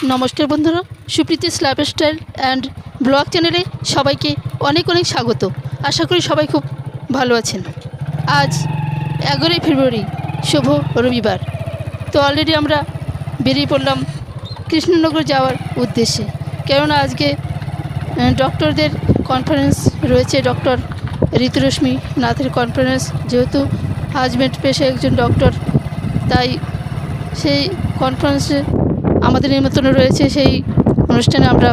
নমস্কার বন্ধুরা, Supriti lifestyle and blog চ্যানেলে সবাইকে অনেক অনেক স্বাগত। আশা করি সবাই খুব ভালো আছেন। আজ 11ই ফেব্রুয়ারি, শুভ রবিবার। তো অলরেডি আমরা বেরিয়ে পড়লাম কৃষ্ণনগর যাওয়ার উদ্দেশ্যে, কেননা আজকে ডক্টরদের কনফারেন্স রয়েছে। ডক্টর ঋতুরশ্মি নাথের কনফারেন্স। যেহেতু হাজব্যান্ড পেশায় একজন ডক্টর, তাই সেই কনফারেন্সে আমাদের নিমন্ত্রণ রয়েছে। সেই অনুষ্ঠানে আমরা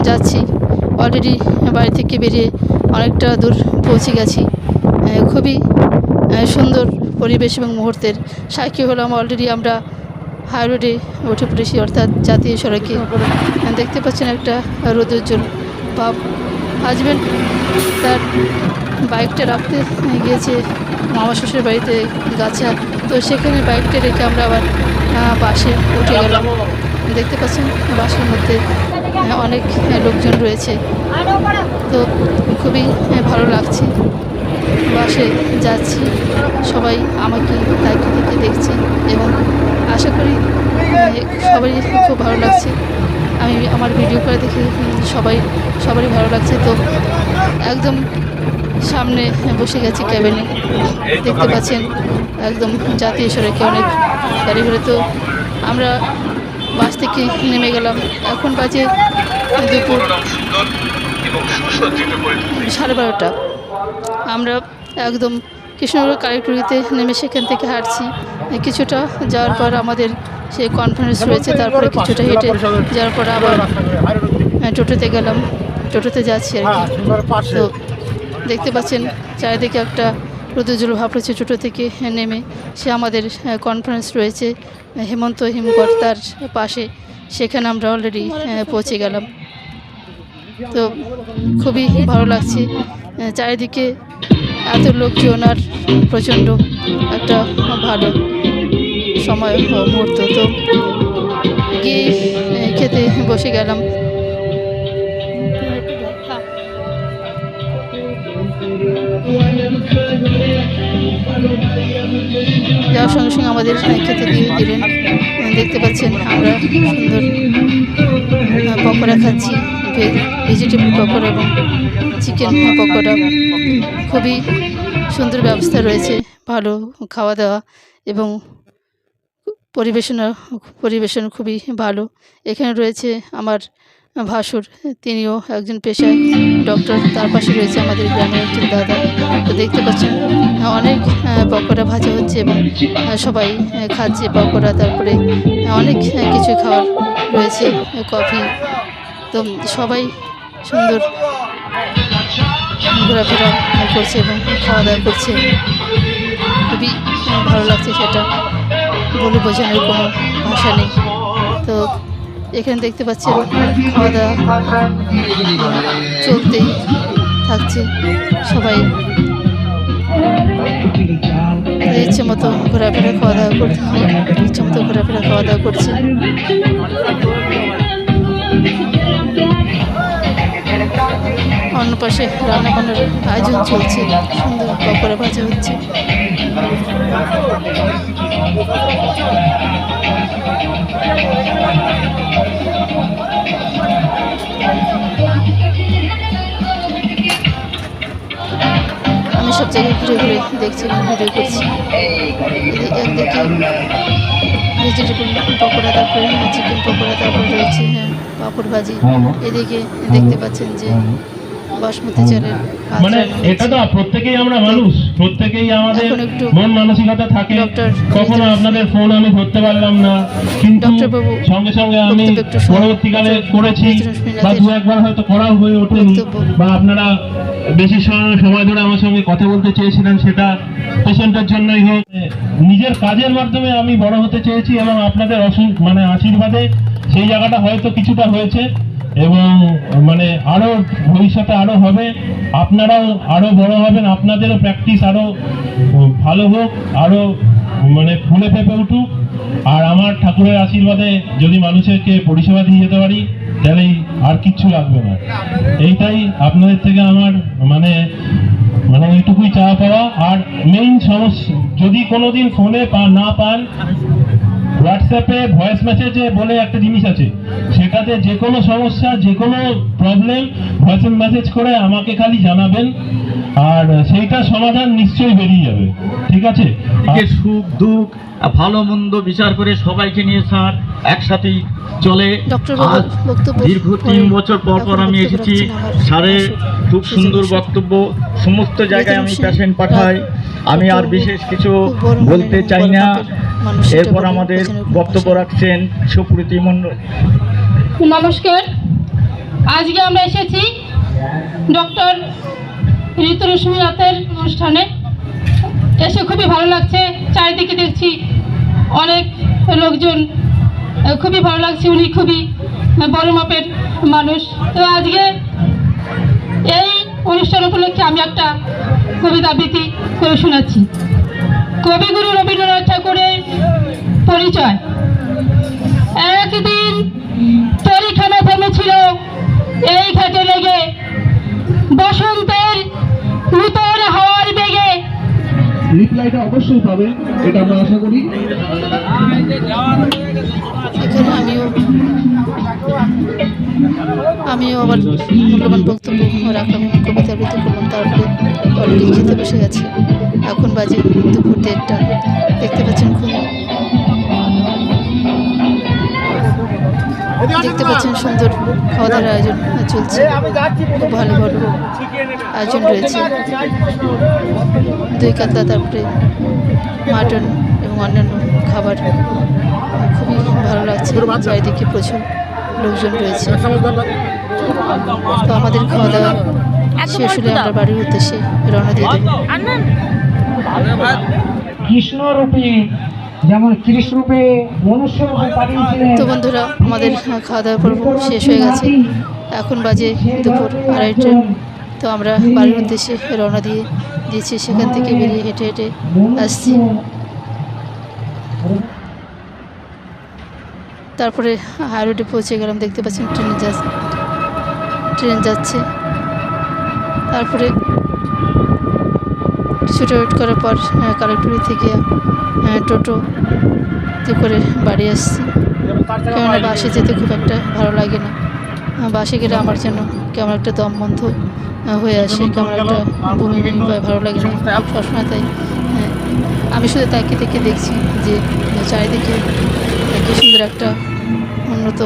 যাচ্ছি। অলরেডি বাড়ি থেকে বেরিয়ে অনেকটা দূর পৌঁছে গেছি। খুবই সুন্দর পরিবেশ এবং মুহূর্তের সাক্ষী হলাম। অলরেডি আমরা হাই রোডে উঠে পড়েছি, অর্থাৎ জাতীয় সড়কে। দেখতে পাচ্ছেন একটা রোদোজ্জ্বল ভাব। হাজব্যান্ড তার বাইকটা রাখতে গিয়েছে মামা শ্বশুরের বাড়িতে গাছা, তো সেখানে বাইকটা রেখে আমরা আবার বাসে উঠে গেলাম। দেখতে পাচ্ছেন বাসের মধ্যে অনেক লোকজন রয়েছে, তো খুবই ভালো লাগছে। বাসে যাচ্ছি, সবাই আমাকে তাকিয়ে থেকে দেখছে এবং আশা করি সবারই খুব ভালো লাগছে। আমি আমার ভিডিও করে দেখে সবারই ভালো লাগছে। তো একদম সামনে বসে গেছি ক্যাবিনে। দেখতে পাচ্ছেন একদম জাতীয় সড়কে অনেক গাড়ি ঘোড়ে। তো আমরা বাস থেকে নেমে গেলাম। এখন বাজে দুপুর 12:30। আমরা একদম কৃষ্ণনগর কালেক্টরিতে নেমে সেখান থেকে হাঁটছি। কিছুটা যাওয়ার পর আমাদের সেই কনফারেন্স রয়েছে, তারপরে কিছুটা হেঁটে যাওয়ার পর আবার টোটোতে গেলাম। টোটোতে যাচ্ছি আর কি। তো দেখতে পাচ্ছেন চারিদিকে একটা রোদোজ্জ্বল ভাব রয়েছে। টোটো থেকে নেমে সে আমাদের কনফারেন্স রয়েছে হেমন্ত হিমকর্তার পাশে, সেখানে আমরা অলরেডি পৌঁছে গেলাম। তো খুবই ভালো লাগছে। চারিদিকে এত লোকজন আর প্রচণ্ড একটা ভালো সময় মুহূর্ত। তো গিয়ে খেতে বসে গেলাম। যাওয়ার সঙ্গে সঙ্গে আমাদের খেতে দিয়ে দিলেন। দেখতে পাচ্ছেন আমরা সুন্দর পকোড়া খাচ্ছি, ভেজিটেবল পকোড়া এবং চিকেন পকোড়া। খুবই সুন্দর ব্যবস্থা রয়েছে, ভালো খাওয়া দাওয়া এবং পরিবেশন খুবই ভালো। এখানে রয়েছে আমার ভাসুর, তিনিও একজন পেশায় ডক্টর। তার পাশে রয়েছে আমাদের গ্রামের একজন দাদা। তো দেখতে পাচ্ছেন অনেক পকোড়া ভাজা হচ্ছে এবং সবাই খাচ্ছে পকোড়া। তারপরে অনেক কিছু খাওয়ার রয়েছে, কফি। তো সবাই সুন্দর ঘোরাফেরা করছে এবং খাওয়া দাওয়া করছে। খুবই ভালো লাগছে, সেটা বলে বোঝানোর কোনো ভাষা নেই। তো এখানে দেখতে পাচ্ছেন খাওয়া দাওয়া চলতেই থাকছে। সবাই ইচ্ছে মতো ঘোরাফেরা খাওয়া দাওয়া করছে। অন্য পাশে রান্নাবান্নার আয়োজন চলছে, সুন্দর পকোড়া ভাজা হচ্ছে। আমি সব জায়গায় ঘুরে ঘুরে দেখছি এবং ভিডিও করছি। একদিকে ভেজিটেবল পকোড়া, তারপরে চিকেন পকোড়া, তারপর রয়েছে পাঁপড় ভাজি। এদিকে দেখতে পাচ্ছেন যে বাসমতি চালের মানে এটা তো প্রত্যেকেই আমরা মানুষ, প্রত্যেকেই আমাদের মন মানসিকতা থাকে। কখনো আপনাদের ফোন আমি ধরতে পারলাম না, কিন্তু সঙ্গে সঙ্গে আমি পরবর্তীকালে করেছি বা দু একবার হয়তো করা হয়ে ওঠেনি, বা আপনারা বেশি সময় ধরে আমার সঙ্গে কথা বলতে চেয়েছিলেন, সেটা পেশেন্টের জন্যই হোক, নিজের কাজের মাধ্যমে আমি বড় হতে চেয়েছি এবং আপনাদের আশীর্বাদে সেই জায়গাটা হয়তো কিছুটা হয়েছে এবং আরো ভবিষ্যতে আরো হবে। আপনারাও আরো বড় হবেন, আপনাদেরও প্র্যাকটিস আরো ভালো হোক, আরো ফুলে ফেপে উঠুক। আর আমার ঠাকুরের আশীর্বাদে যদি মানুষকে পরিষেবা দিয়ে যেতে পারি, তাহলেই আর কিচ্ছু লাগবে না। এইটাই আপনাদের থেকে আমার এইটুকুই চাওয়া পাওয়া। আর মেইন সমস্যা, যদি কোনোদিন ফোনে না পান, হোয়াটসঅ্যাপে ভয়েস মেসেজে বলে একটা জিনিস আছে, সেটাতে যে কোনো সমস্যা, যে কোনো প্রবলেম ভয়েস মেসেজ করে আমাকে খালি জানাবেন, আর সেইটা সমাধান নিশ্চয়ই বেরিয়ে যাবে। ঠিক আছে? সুখ দুঃখ ভালো মন্দ বিচার করে সবাইকে নিয়ে স্যার একসাথেই চলে। আজ দীর্ঘ 3 বছর পর আমি এসেছি। স্যারের খুব সুন্দর বক্তব্য, সমস্ত জায়গায় আমি পেশেন্ট পাঠাই। আমি আর বিশেষ কিছু বলতে চাই না। এরপর আমাদের বক্তব্য রাখছেন সুপ্রীতি মণ্ডল। নমস্কার, আজকে আমরা এসেছি ডক্টর ঋতুরশ্মি নাথের অনুষ্ঠানে। এসে খুবই ভালো লাগছে। চারিদিকে দেখছি অনেক লোকজন, খুবই ভালো লাগছে। উনি খুবই বড় মাপের মানুষ। তো আজকে এই অনুষ্ঠান উপলক্ষে আমি একটা কবিতা আবৃত্তি করে শোনাচ্ছি। কবিগুরু রবীন্দ্রনাথ ঠাকুরের পরিচয়। একদিন তরিখানা থেমেছিল এই ঘাটে লেগে, বসন্তের নূতন হাওয়ার বেগে। রিপ্লাইটা অবশ্যই পাবেন, এটা আমরা আশা করি। এখানে আমিও আবার মূল্যবান বক্তব্য রাখলাম এবং কবিতা আবৃত্তি করলাম। তারপরে অলরেডি খেতে বসে গেছে। এখন বাজে দুপুর 1:30। দেখতে পাচ্ছেন সুন্দর খাওয়া দাওয়ার আয়োজন চলছে। খুব ভালো আয়োজন রয়েছে। দই কাতলা, তারপরে মাটন এবং অন্যান্য খাবার। খুবই ভালো লাগছে। চারিদিকে প্রচুর লোকজন রয়েছে। তো আমাদের খাওয়া দাওয়া শেষ হলে আমরা বাড়ির উদ্দেশ্যে রওনা দিয়ে দেব। কৃষ্ণ রূপে যেমন কৃষ্ণ রূপে মনুষ্য রূপে পাঠিয়েছিলেন। তো বন্ধুরা, আমাদের খাওয়া দাওয়ার পর্ব শেষ হয়ে গেছে। এখন বাজে দুপুর 2:30। তো আমরা বাড়ির উদ্দেশ্যে রওনা দিয়েছি। সেখান থেকে বেরিয়ে হেঁটে হেঁটে আসছি। তারপরে হাই রোডে পৌঁছে গেলাম। দেখতে পাচ্ছেন ট্রেন যাচ্ছে। তারপরে কিছুটা ওয়েট করার পর কালেক্টরি থেকে টোটোতে করে বাড়ি আসছি। কেননা বাসে যেতে খুব একটা ভালো লাগে না। বাসে গেলে আমার যেন কেমন একটা দম বন্ধ হয়ে আসে, কেমন একটা বমি ভালো লাগে না সবসময়। তাই আমি শুধু তাকিয়ে দেখছি যে চারিদিকে কি সুন্দর একটা উন্নত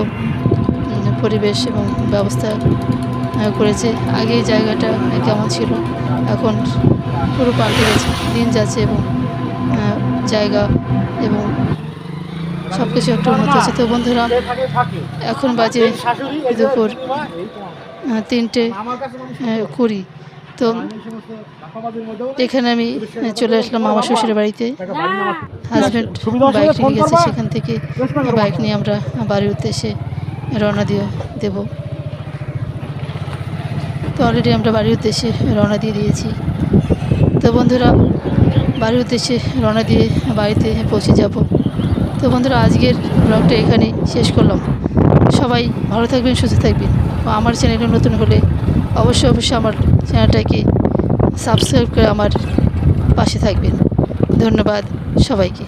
পরিবেশ এবং ব্যবস্থা করেছে। আগে এই জায়গাটা কেমন ছিল, এখন পুরো পাল্টে গেছে। দিন যাচ্ছে এবং জায়গা এবং সব কিছু একটা উন্নত হচ্ছে। তো বন্ধুরা, এখন বাজে দুপুর 3:20। তো এখানে আমি চলে আসলাম আমার শ্বশুরের বাড়িতে। হাজব্যান্ড বাইক নিয়ে গেছে, সেখান থেকে বাইক নিয়ে আমরা বাড়ির উদ্দেশ্যে রওনা দেব। তো অলরেডি আমরা বাড়ির উদ্দেশ্যে রওনা দিয়েছি। তো বন্ধুরা, বাড়ির উদ্দেশ্যে রওনা দিয়ে বাড়িতে পৌঁছে যাব। তো বন্ধুরা, আজকের ব্লগটা এখানেই শেষ করলাম। সবাই ভালো থাকবেন, সুস্থ থাকবেন। আমার চ্যানেলে নতুন হলে অবশ্যই আমার চ্যানেলটাকে সাবস্ক্রাইব করে আমার পাশে থাকবেন। ধন্যবাদ সবাইকে।